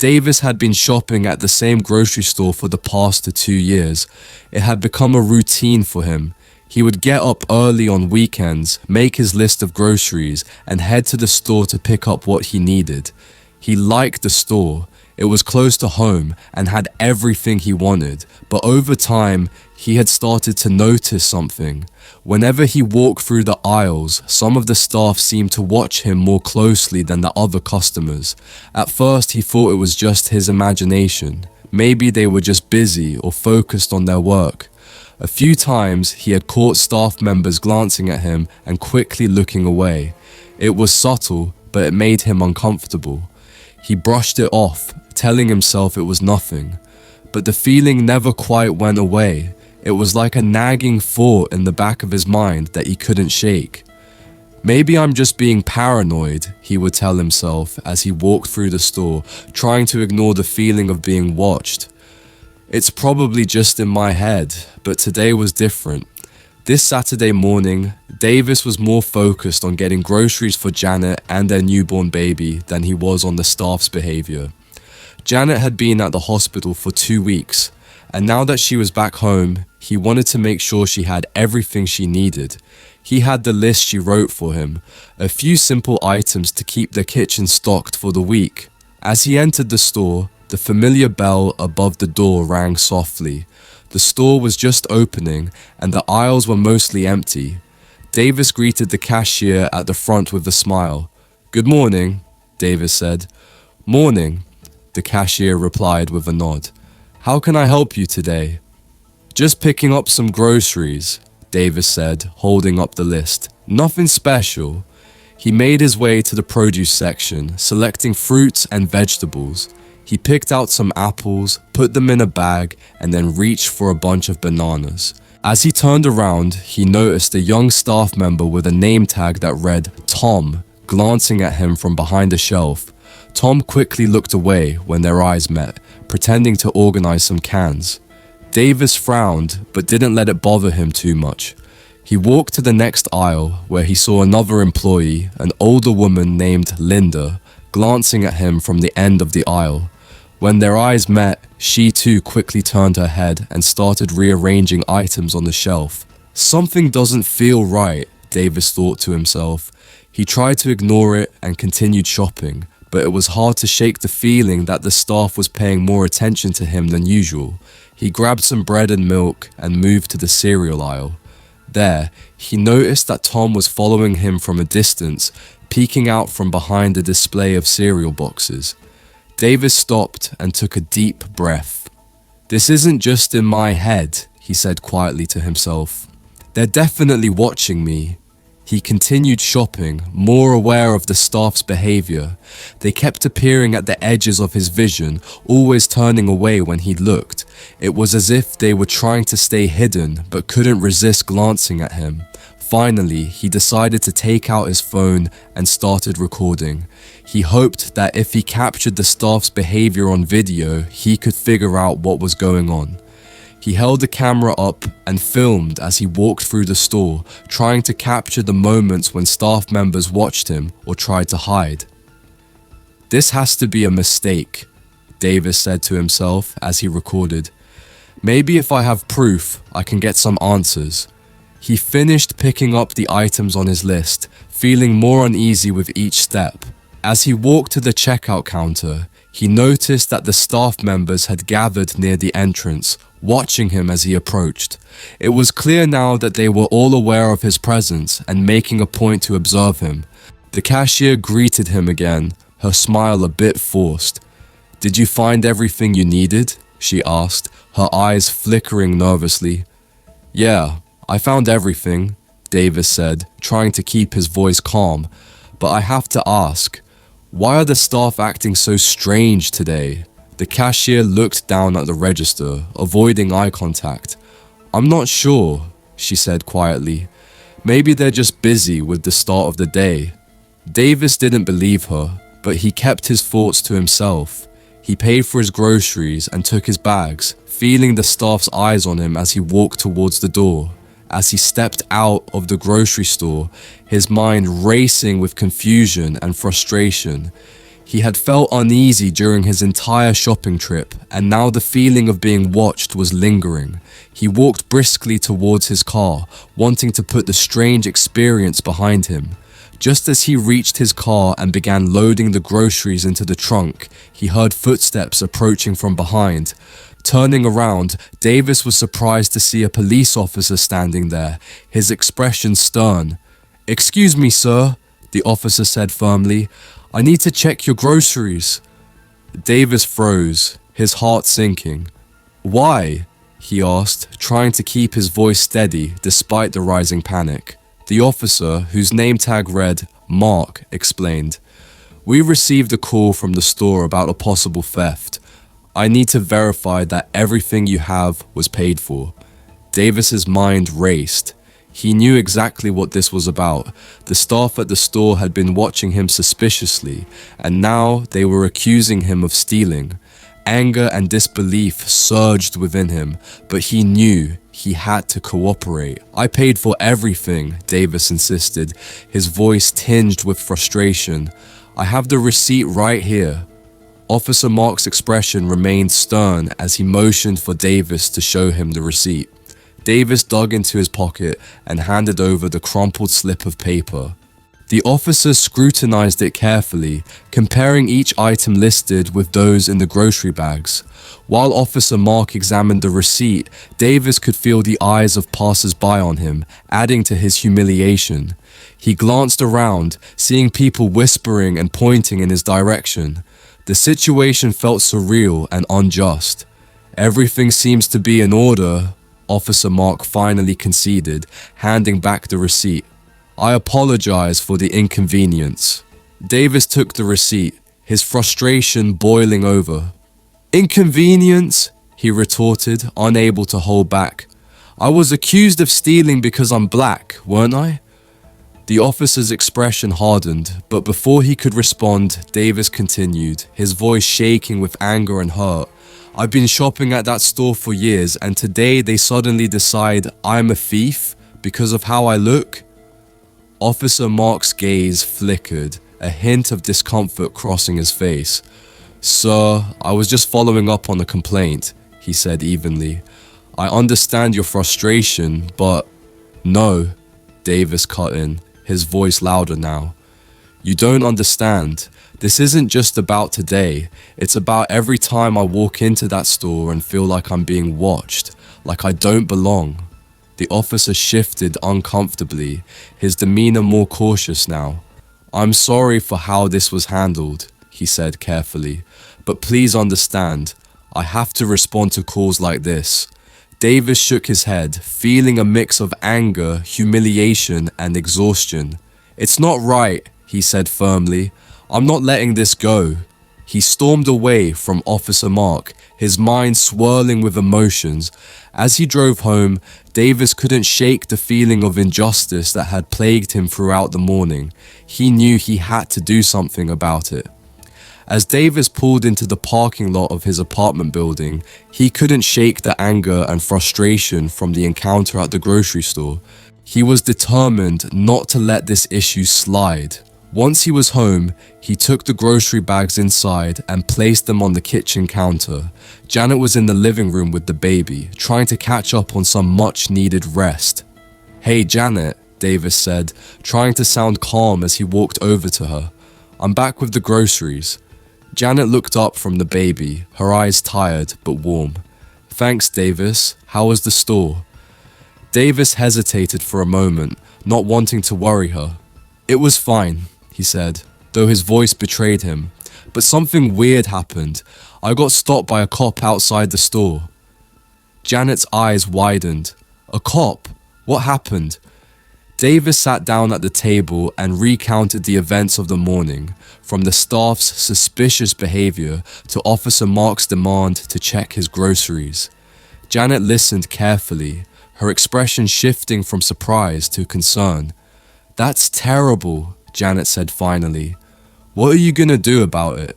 Davis had been shopping at the same grocery store for the past 2 years. It had become a routine for him. He would get up early on weekends, make his list of groceries, and head to the store to pick up what he needed. He liked the store. It was close to home and had everything he wanted, but over time, he had started to notice something. Whenever he walked through the aisles, some of the staff seemed to watch him more closely than the other customers. At first, he thought it was just his imagination. Maybe they were just busy or focused on their work. A few times, he had caught staff members glancing at him and quickly looking away. It was subtle, but it made him uncomfortable. He brushed it off, telling himself it was nothing. But the feeling never quite went away. It was like a nagging thought in the back of his mind that he couldn't shake. Maybe I'm just being paranoid, he would tell himself as he walked through the store, trying to ignore the feeling of being watched. It's probably just in my head, but today was different. This Saturday morning, Davis was more focused on getting groceries for Janet and their newborn baby than he was on the staff's behavior. Janet had been at the hospital for 2 weeks, and now that she was back home, he wanted to make sure she had everything she needed. He had the list she wrote for him, a few simple items to keep the kitchen stocked for the week. As he entered the store, the familiar bell above the door rang softly. The store was just opening, and the aisles were mostly empty. Davis greeted the cashier at the front with a smile. "Good morning," Davis said. "Morning," the cashier replied with a nod. "How can I help you today?" "Just picking up some groceries," Davis said, holding up the list. "Nothing special." He made his way to the produce section, selecting fruits and vegetables. He picked out some apples, put them in a bag, and then reached for a bunch of bananas. As he turned around, he noticed a young staff member with a name tag that read Tom glancing at him from behind a shelf. Tom quickly looked away when their eyes met, pretending to organize some cans. Davis frowned, but didn't let it bother him too much. He walked to the next aisle, where he saw another employee, an older woman named Linda, glancing at him from the end of the aisle. When their eyes met, she too quickly turned her head and started rearranging items on the shelf. Something doesn't feel right, Davis thought to himself. He tried to ignore it and continued shopping, but it was hard to shake the feeling that the staff was paying more attention to him than usual. He grabbed some bread and milk and moved to the cereal aisle. There, he noticed that Tom was following him from a distance, peeking out from behind a display of cereal boxes. Davis stopped and took a deep breath. "This isn't just in my head," he said quietly to himself. "They're definitely watching me." He continued shopping, more aware of the staff's behavior. They kept appearing at the edges of his vision, always turning away when he looked. It was as if they were trying to stay hidden, but couldn't resist glancing at him. Finally, he decided to take out his phone and started recording. He hoped that if he captured the staff's behavior on video, he could figure out what was going on. He held the camera up and filmed as he walked through the store, trying to capture the moments when staff members watched him or tried to hide. "This has to be a mistake," Davis said to himself as he recorded. "Maybe if I have proof, I can get some answers." He finished picking up the items on his list, feeling more uneasy with each step. As he walked to the checkout counter, he noticed that the staff members had gathered near the entrance, watching him as he approached. It was clear now that they were all aware of his presence and making a point to observe him. The cashier greeted him again, her smile a bit forced. "Did you find everything you needed?" she asked, her eyes flickering nervously. "Yeah, I found everything," Davis said, trying to keep his voice calm. "But I have to ask, why are the staff acting so strange today?" The cashier looked down at the register, avoiding eye contact. "I'm not sure," she said quietly. "Maybe they're just busy with the start of the day." Davis didn't believe her, but he kept his thoughts to himself. He paid for his groceries and took his bags, feeling the staff's eyes on him as he walked towards the door. As he stepped out of the grocery store, his mind racing with confusion and frustration. He had felt uneasy during his entire shopping trip, and now the feeling of being watched was lingering. He walked briskly towards his car, wanting to put the strange experience behind him. Just as he reached his car and began loading the groceries into the trunk, he heard footsteps approaching from behind. Turning around, Davis was surprised to see a police officer standing there, his expression stern. "Excuse me, sir," the officer said firmly. "I need to check your groceries." Davis froze, his heart sinking. "Why?" he asked, trying to keep his voice steady despite the rising panic. The officer, whose name tag read Mark, explained, "We received a call from the store about a possible theft. I need to verify that everything you have was paid for." Davis's mind raced. He knew exactly what this was about. The staff at the store had been watching him suspiciously, and now they were accusing him of stealing. Anger and disbelief surged within him, but he knew he had to cooperate. "I paid for everything," Davis insisted, his voice tinged with frustration. "I have the receipt right here." Officer Mark's expression remained stern as he motioned for Davis to show him the receipt. Davis dug into his pocket and handed over the crumpled slip of paper. The officer scrutinized it carefully, comparing each item listed with those in the grocery bags. While Officer Mark examined the receipt, Davis could feel the eyes of passers-by on him, adding to his humiliation. He glanced around, seeing people whispering and pointing in his direction. The situation felt surreal and unjust. "Everything seems to be in order," Officer Mark finally conceded, handing back the receipt. "I apologize for the inconvenience." Davis took the receipt, his frustration boiling over. "Inconvenience?" he retorted, unable to hold back. "I was accused of stealing because I'm black, weren't I?" The officer's expression hardened, but before he could respond, Davis continued, his voice shaking with anger and hurt. "I've been shopping at that store for years, and today they suddenly decide I'm a thief because of how I look?" Officer Mark's gaze flickered, a hint of discomfort crossing his face. "Sir, I was just following up on a complaint," he said evenly. "I understand your frustration, but..." "No," Davis cut in, his voice louder now. "You don't understand. This isn't just about today. It's about every time I walk into that store and feel like I'm being watched, like I don't belong." The officer shifted uncomfortably, his demeanor more cautious now. "I'm sorry for how this was handled," he said carefully, "but please understand, I have to respond to calls like this." Davis shook his head, feeling a mix of anger, humiliation, and exhaustion. "It's not right," he said firmly. "I'm not letting this go." He stormed away from Officer Mark, his mind swirling with emotions. As he drove home, Davis couldn't shake the feeling of injustice that had plagued him throughout the morning. He knew he had to do something about it. As Davis pulled into the parking lot of his apartment building, he couldn't shake the anger and frustration from the encounter at the grocery store. He was determined not to let this issue slide. Once he was home, he took the grocery bags inside and placed them on the kitchen counter. Janet was in the living room with the baby, trying to catch up on some much-needed rest. "Hey, Janet," Davis said, trying to sound calm as he walked over to her. "I'm back with the groceries." Janet looked up from the baby, her eyes tired but warm. "Thanks, Davis. How was the store?" Davis hesitated for a moment, not wanting to worry her. "It was fine," he said, though his voice betrayed him. "But something weird happened. I got stopped by a cop outside the store." Janet's eyes widened. "A cop? What happened?" Davis sat down at the table and recounted the events of the morning, from the staff's suspicious behavior to Officer Mark's demand to check his groceries. Janet listened carefully, her expression shifting from surprise to concern. "That's terrible," Janet said finally. "What are you gonna do about it?"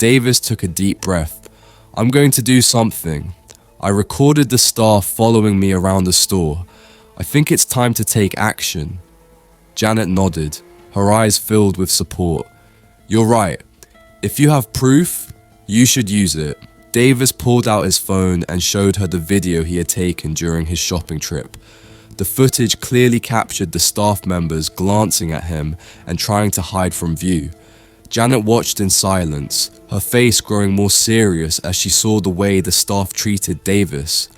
Davis took a deep breath. "I'm going to do something. I recorded the staff following me around the store. I think it's time to take action." Janet nodded, her eyes filled with support. "You're right. If you have proof, you should use it. Davis pulled out his phone and showed her the video he had taken during his shopping trip. The footage clearly captured the staff members glancing at him and trying to hide from view. Janet watched in silence, her face growing more serious as she saw the way the staff treated Davis.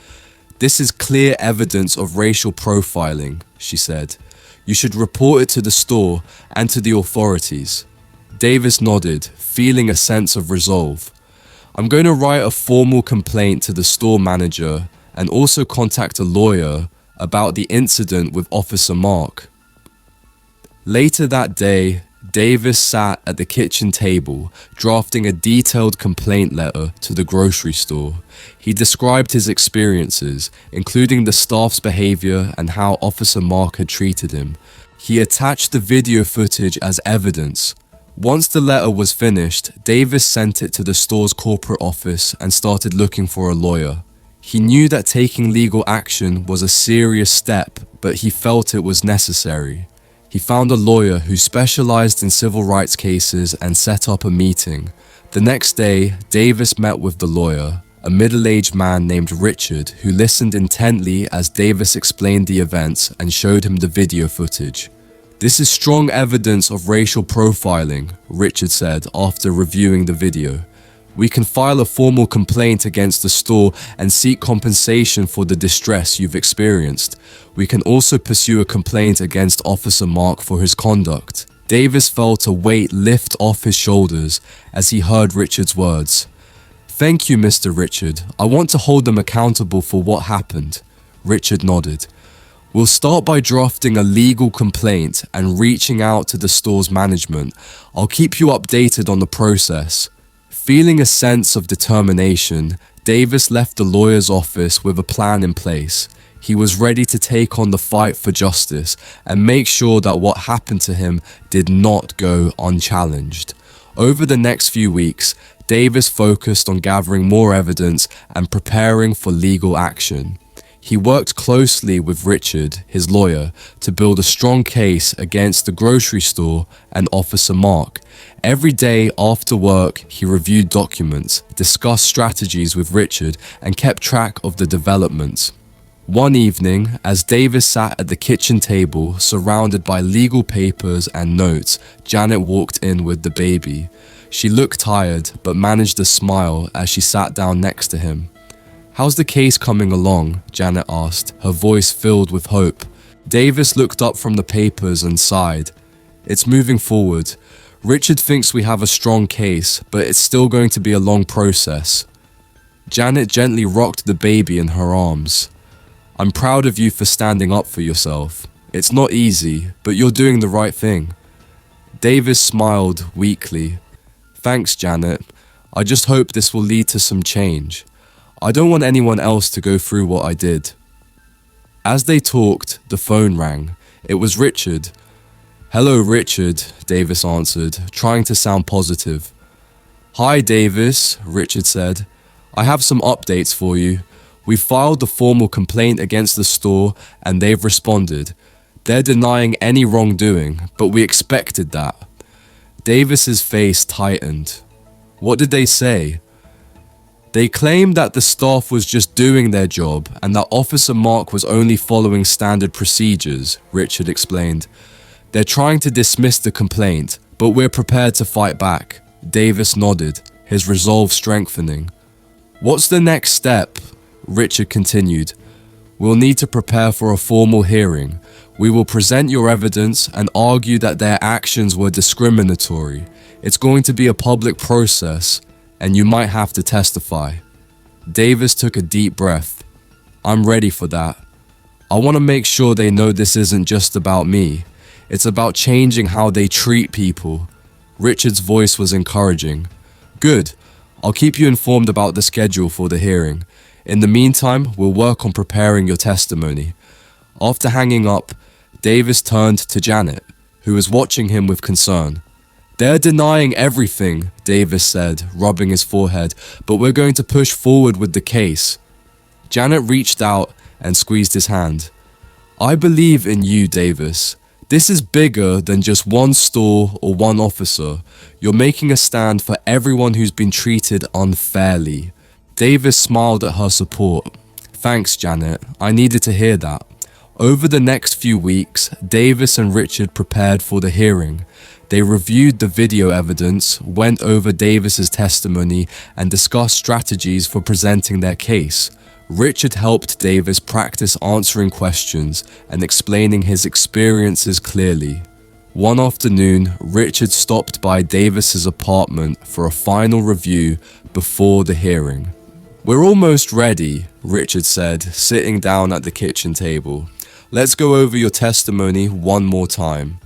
"This is clear evidence of racial profiling," she said. "You should report it to the store and to the authorities." Davis nodded, feeling a sense of resolve. "I'm going to write a formal complaint to the store manager and also contact a lawyer about the incident with Officer Mark." Later that day, Davis sat at the kitchen table, drafting a detailed complaint letter to the grocery store. He described his experiences, including the staff's behavior and how Officer Mark had treated him. He attached the video footage as evidence. Once the letter was finished, Davis sent it to the store's corporate office and started looking for a lawyer. He knew that taking legal action was a serious step, but he felt it was necessary. He found a lawyer who specialized in civil rights cases and set up a meeting. The next day, Davis met with the lawyer, a middle-aged man named Richard, who listened intently as Davis explained the events and showed him the video footage. "This is strong evidence of racial profiling," Richard said after reviewing the video. "We can file a formal complaint against the store and seek compensation for the distress you've experienced. We can also pursue a complaint against Officer Mark for his conduct." Davis felt a weight lift off his shoulders as he heard Richard's words. "Thank you, Mr. Richard. I want to hold them accountable for what happened." Richard nodded. "We'll start by drafting a legal complaint and reaching out to the store's management. I'll keep you updated on the process." Feeling a sense of determination, Davis left the lawyer's office with a plan in place. He was ready to take on the fight for justice and make sure that what happened to him did not go unchallenged. Over the next few weeks, Davis focused on gathering more evidence and preparing for legal action. He worked closely with Richard, his lawyer, to build a strong case against the grocery store and Officer Mark. Every day after work, he reviewed documents, discussed strategies with Richard, and kept track of the developments. One evening, as Davis sat at the kitchen table, surrounded by legal papers and notes, Janet walked in with the baby. She looked tired, but managed a smile as she sat down next to him. "How's the case coming along?" Janet asked, her voice filled with hope. Davis looked up from the papers and sighed. "It's moving forward. Richard thinks we have a strong case, but it's still going to be a long process." Janet gently rocked the baby in her arms. "I'm proud of you for standing up for yourself. It's not easy, but you're doing the right thing." Davis smiled weakly. "Thanks, Janet. I just hope this will lead to some change. I don't want anyone else to go through what I did." As they talked, the phone rang. It was Richard. "Hello, Richard," Davis answered, trying to sound positive. "Hi, Davis," Richard said. "I have some updates for you. We filed a formal complaint against the store and they've responded. They're denying any wrongdoing, but we expected that." Davis's face tightened. "What did they say?" "They claimed that the staff was just doing their job and that Officer Mark was only following standard procedures," Richard explained. "They're trying to dismiss the complaint, but we're prepared to fight back." Davis nodded, his resolve strengthening. "What's the next step?" Richard continued. "We'll need to prepare for a formal hearing. We will present your evidence and argue that their actions were discriminatory. It's going to be a public process, and you might have to testify." Davis took a deep breath. "I'm ready for that. I want to make sure they know this isn't just about me. It's about changing how they treat people." Richard's voice was encouraging. "Good. I'll keep you informed about the schedule for the hearing. In the meantime, we'll work on preparing your testimony." After hanging up, Davis turned to Janet, who was watching him with concern. "They're denying everything," Davis said, rubbing his forehead, "but we're going to push forward with the case." Janet reached out and squeezed his hand. "I believe in you, Davis. This is bigger than just one store or one officer. You're making a stand for everyone who's been treated unfairly. Davis smiled at her support. Thanks, Janet. I needed to hear that. Over the next few weeks, Davis and Richard prepared for the hearing. They reviewed the video evidence, went over Davis's testimony, and discussed strategies for presenting their case. Richard helped Davis practice answering questions and explaining his experiences clearly. One afternoon, Richard stopped by Davis's apartment for a final review before the hearing. "We're almost ready," Richard said, sitting down at the kitchen table. "Let's go over your testimony one more time."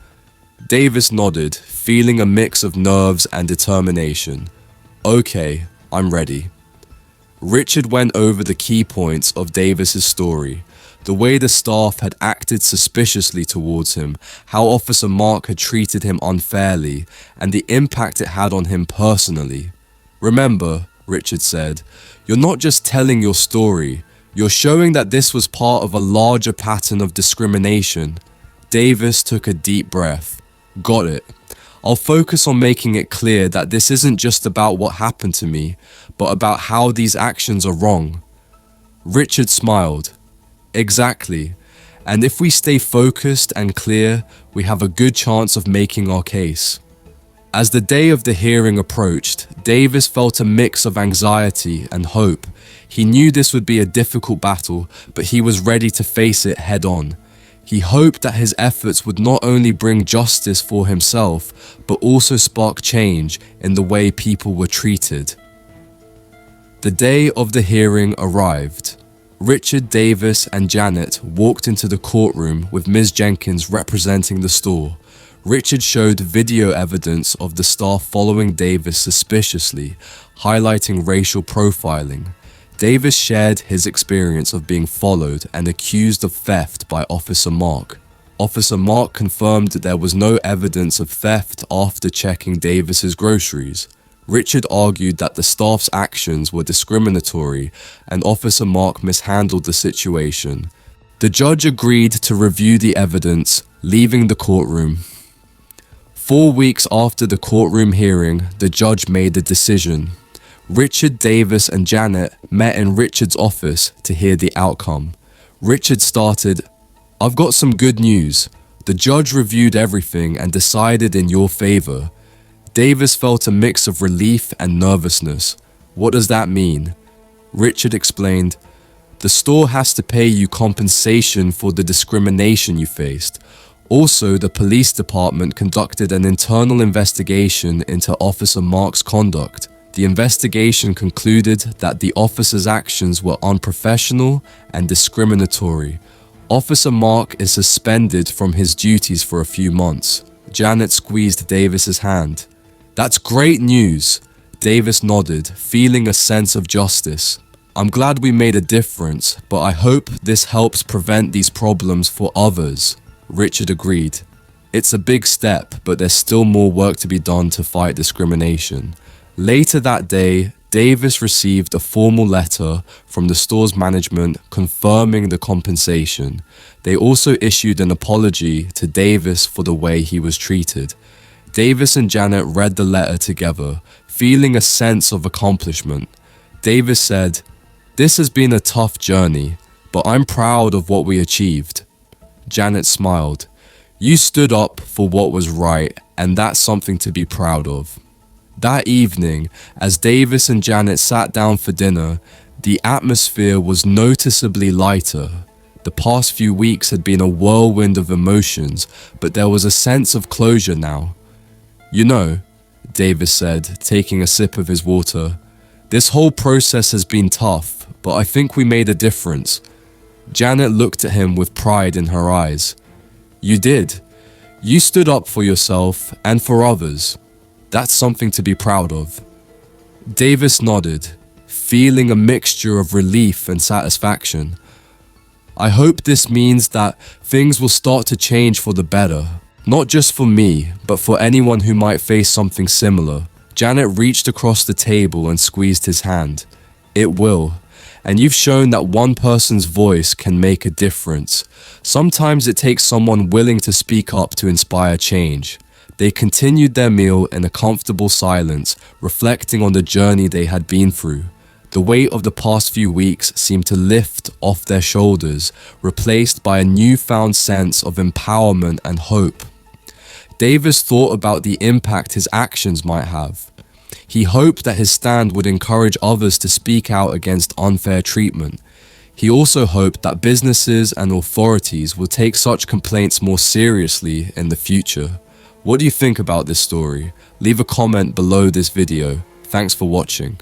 Davis nodded, feeling a mix of nerves and determination. "Okay, I'm ready." Richard went over the key points of Davis's story, the way the staff had acted suspiciously towards him, how Officer Mark had treated him unfairly, and the impact it had on him personally. "Remember," Richard said, "you're not just telling your story, you're showing that this was part of a larger pattern of discrimination." Davis took a deep breath. "Got it. I'll focus on making it clear that this isn't just about what happened to me, but about how these actions are wrong." Richard smiled. "Exactly. And if we stay focused and clear, we have a good chance of making our case." As the day of the hearing approached, Davis felt a mix of anxiety and hope. He knew this would be a difficult battle, but he was ready to face it head on. He hoped that his efforts would not only bring justice for himself, but also spark change in the way people were treated. The day of the hearing arrived. Richard, Davis, and Janet walked into the courtroom with Ms. Jenkins representing the store. Richard showed video evidence of the staff following Davis suspiciously, highlighting racial profiling. Davis shared his experience of being followed and accused of theft by Officer Mark. Officer Mark confirmed that there was no evidence of theft after checking Davis's groceries. Richard argued that the staff's actions were discriminatory and Officer Mark mishandled the situation. The judge agreed to review the evidence, leaving the courtroom. 4 weeks after the courtroom hearing, the judge made a decision. Richard, Davis, and Janet met in Richard's office to hear the outcome. Richard started, "I've got some good news. The judge reviewed everything and decided in your favor." Davis felt a mix of relief and nervousness. "What does that mean?" Richard explained, "The store has to pay you compensation for the discrimination you faced. Also, the police department conducted an internal investigation into Officer Mark's conduct. The investigation concluded that the officer's actions were unprofessional and discriminatory. Officer Mark is suspended from his duties for a few months." Janet squeezed Davis's hand. "That's great news." Davis nodded, feeling a sense of justice. "I'm glad we made a difference, but I hope this helps prevent these problems for others." Richard agreed. "It's a big step, but there's still more work to be done to fight discrimination." Later that day, Davis received a formal letter from the store's management confirming the compensation. They also issued an apology to Davis for the way he was treated. Davis and Janet read the letter together, feeling a sense of accomplishment. Davis said, "This has been a tough journey, but I'm proud of what we achieved." Janet smiled. "You stood up for what was right, and that's something to be proud of." That evening, as Davis and Janet sat down for dinner, the atmosphere was noticeably lighter. The past few weeks had been a whirlwind of emotions, but there was a sense of closure now. "You know," Davis said, taking a sip of his water, "this whole process has been tough, but I think we made a difference." Janet looked at him with pride in her eyes. "You did. You stood up for yourself and for others. That's something to be proud of." Davis nodded, feeling a mixture of relief and satisfaction. "I hope this means that things will start to change for the better, not just for me, but for anyone who might face something similar." Janet reached across the table and squeezed his hand. "It will. And you've shown that one person's voice can make a difference. Sometimes it takes someone willing to speak up to inspire change. They continued their meal in a comfortable silence, reflecting on the journey they had been through. The weight of the past few weeks seemed to lift off their shoulders, replaced by a newfound sense of empowerment and hope. Davis thought about the impact his actions might have. He hoped that his stand would encourage others to speak out against unfair treatment. He also hoped that businesses and authorities will take such complaints more seriously in the future. What do you think about this story? Leave a comment below this video. Thanks for watching.